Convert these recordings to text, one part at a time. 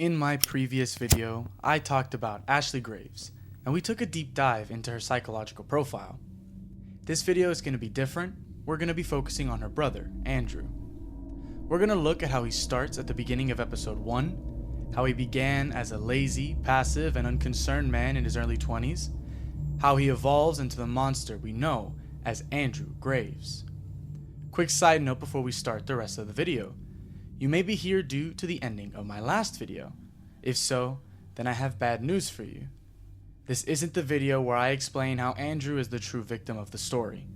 In my previous video, I talked about Ashley Graves, and we took a deep dive into her psychological profile. This video is going to be different. We're going to be focusing on her brother, Andrew. We're going to look at how he starts at the beginning of episode 1, how he began as a lazy, passive, and unconcerned man in his early 20s, how he evolves into the monster we know as Andrew Graves. Quick side note before we start the rest of the video. You may be here due to the ending of my last video. If so, then I have bad news for you. This isn't the video where I explain how Andrew is the true victim of the story.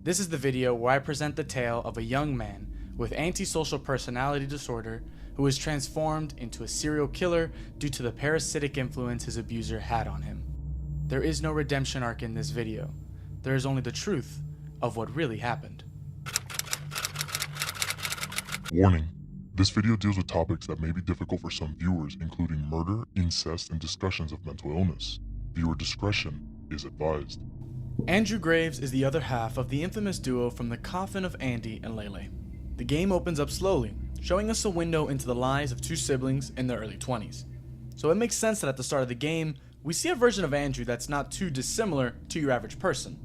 This is the video where I present the tale of a young man with antisocial personality disorder who is transformed into a serial killer due to the parasitic influence his abuser had on him. There is no redemption arc in this video. There is only the truth of what really happened. Warning. This video deals with topics that may be difficult for some viewers, including murder, incest, and discussions of mental illness. Viewer discretion is advised. Andrew Graves is the other half of the infamous duo from The Coffin of Andy and Lele. The game opens up slowly, showing us a window into the lives of two siblings in their early 20s. So it makes sense that at the start of the game, we see a version of Andrew that's not too dissimilar to your average person.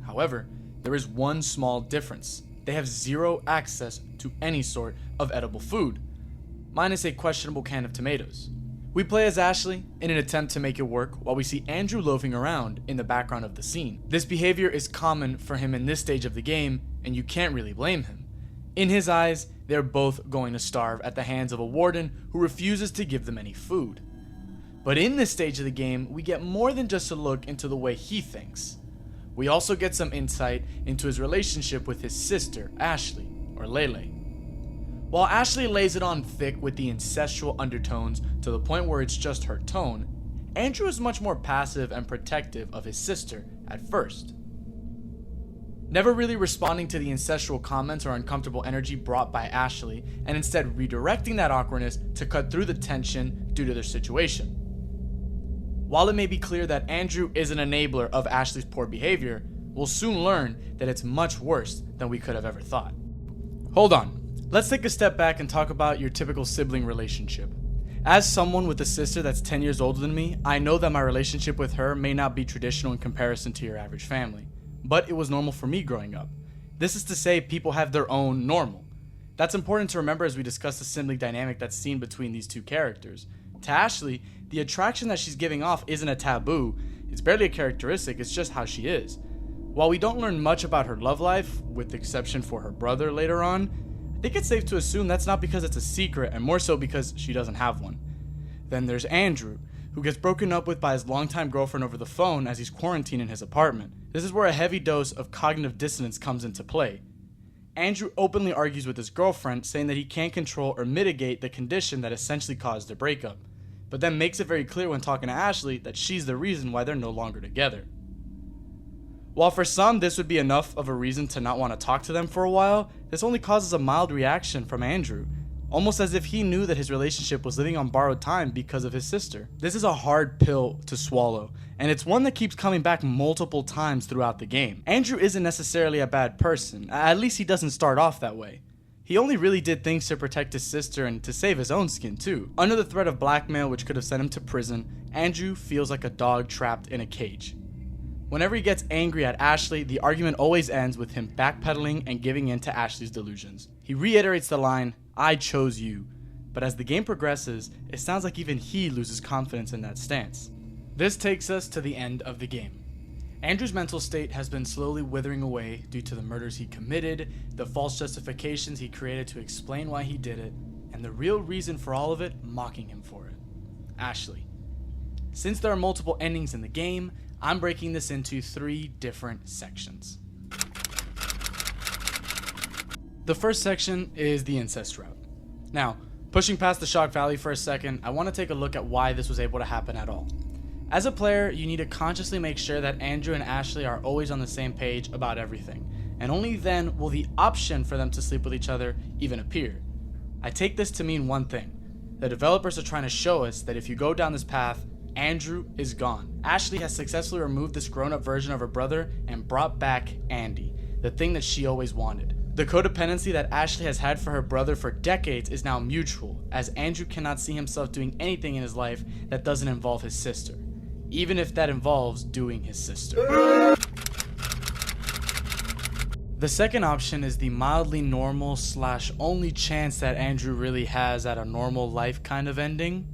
However, there is one small difference. They have zero access to any sort of edible food, minus a questionable can of tomatoes. We play as Ashley in an attempt to make it work while we see Andrew loafing around in the background of the scene. This behavior is common for him in this stage of the game, and you can't really blame him. In his eyes, they're both going to starve at the hands of a warden who refuses to give them any food. But in this stage of the game, we get more than just a look into the way he thinks. We also get some insight into his relationship with his sister, Ashley, or Lele. While Ashley lays it on thick with the incestual undertones to the point where it's just her tone, Andrew is much more passive and protective of his sister at first. Never really responding to the incestual comments or uncomfortable energy brought by Ashley, and instead redirecting that awkwardness to cut through the tension due to their situation. While it may be clear that Andrew is an enabler of Ashley's poor behavior, we'll soon learn that it's much worse than we could have ever thought. Hold on, let's take a step back and talk about your typical sibling relationship. As someone with a sister that's 10 years older than me, I know that my relationship with her may not be traditional in comparison to your average family, but it was normal for me growing up. This is to say people have their own normal. That's important to remember as we discuss the sibling dynamic that's seen between these two characters. To Ashley, the attraction that she's giving off isn't a taboo, it's barely a characteristic, it's just how she is. While we don't learn much about her love life, with the exception for her brother later on, I think it's safe to assume that's not because it's a secret and more so because she doesn't have one. Then there's Andrew, who gets broken up with by his longtime girlfriend over the phone as he's quarantined in his apartment. This is where a heavy dose of cognitive dissonance comes into play. Andrew openly argues with his girlfriend, saying that he can't control or mitigate the condition that essentially caused their breakup, but then makes it very clear when talking to Ashley that she's the reason why they're no longer together. While for some this would be enough of a reason to not want to talk to them for a while, this only causes a mild reaction from Andrew, almost as if he knew that his relationship was living on borrowed time because of his sister. This is a hard pill to swallow, and it's one that keeps coming back multiple times throughout the game. Andrew isn't necessarily a bad person, at least he doesn't start off that way. He only really did things to protect his sister and to save his own skin too. Under the threat of blackmail which could have sent him to prison, Andrew feels like a dog trapped in a cage. Whenever he gets angry at Ashley, the argument always ends with him backpedaling and giving in to Ashley's delusions. He reiterates the line, "I chose you," but as the game progresses, it sounds like even he loses confidence in that stance. This takes us to the end of the game. Andrew's mental state has been slowly withering away due to the murders he committed, the false justifications he created to explain why he did it, and the real reason for all of it, mocking him for it. Ashley. Since there are multiple endings in the game, I'm breaking this into 3 different sections. The first section is the incest route. Now, pushing past the shock value for a second, I want to take a look at why this was able to happen at all. As a player, you need to consciously make sure that Andrew and Ashley are always on the same page about everything, and only then will the option for them to sleep with each other even appear. I take this to mean one thing. The developers are trying to show us that if you go down this path, Andrew is gone. Ashley has successfully removed this grown-up version of her brother and brought back Andy, the thing that she always wanted. The codependency that Ashley has had for her brother for decades is now mutual, as Andrew cannot see himself doing anything in his life that doesn't involve his sister, even if that involves doing his sister. The second option is the mildly normal / only chance that Andrew really has at a normal life kind of ending,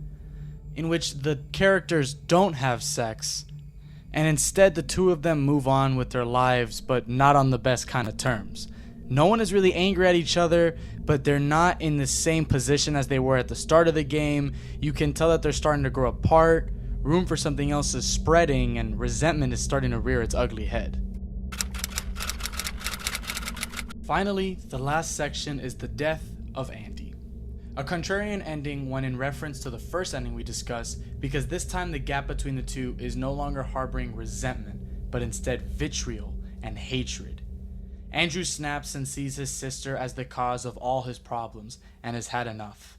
in which the characters don't have sex, and instead the two of them move on with their lives, but not on the best kind of terms. No one is really angry at each other, but they're not in the same position as they were at the start of the game. You can tell that they're starting to grow apart, room for something else is spreading, and resentment is starting to rear its ugly head. Finally, the last section is the death of Andy. A contrarian ending when in reference to the first ending we discussed, because this time the gap between the two is no longer harboring resentment, but instead vitriol and hatred. Andrew snaps and sees his sister as the cause of all his problems and has had enough.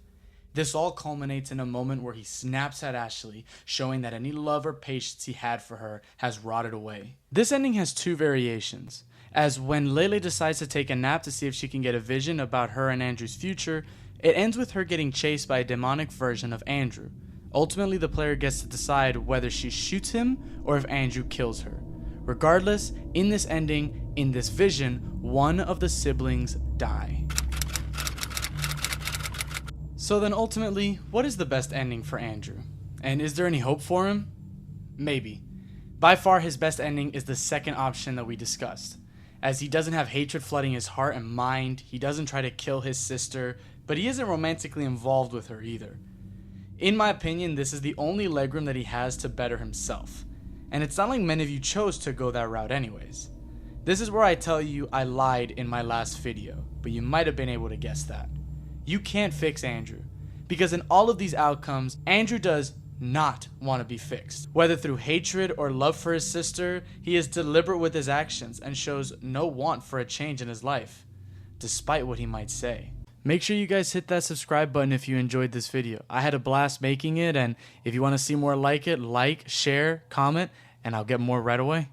This all culminates in a moment where he snaps at Ashley, showing that any love or patience he had for her has rotted away. This ending has two variations, as when Lele decides to take a nap to see if she can get a vision about her and Andrew's future, it ends with her getting chased by a demonic version of Andrew. Ultimately, the player gets to decide whether she shoots him or if Andrew kills her. Regardless, in this ending, in this vision, one of the siblings die. So then ultimately, what is the best ending for Andrew? And is there any hope for him? Maybe. By far his best ending is the second option that we discussed, as he doesn't have hatred flooding his heart and mind, he doesn't try to kill his sister, but he isn't romantically involved with her either. In my opinion, this is the only legroom that he has to better himself, and it's not like many of you chose to go that route anyways. This is where I tell you I lied in my last video, but you might have been able to guess that. You can't fix Andrew, because in all of these outcomes, Andrew does not want to be fixed. Whether through hatred or love for his sister, he is deliberate with his actions and shows no want for a change in his life, despite what he might say. Make sure you guys hit that subscribe button if you enjoyed this video. I had a blast making it, and if you want to see more like it, like, share, comment, and I'll get more right away.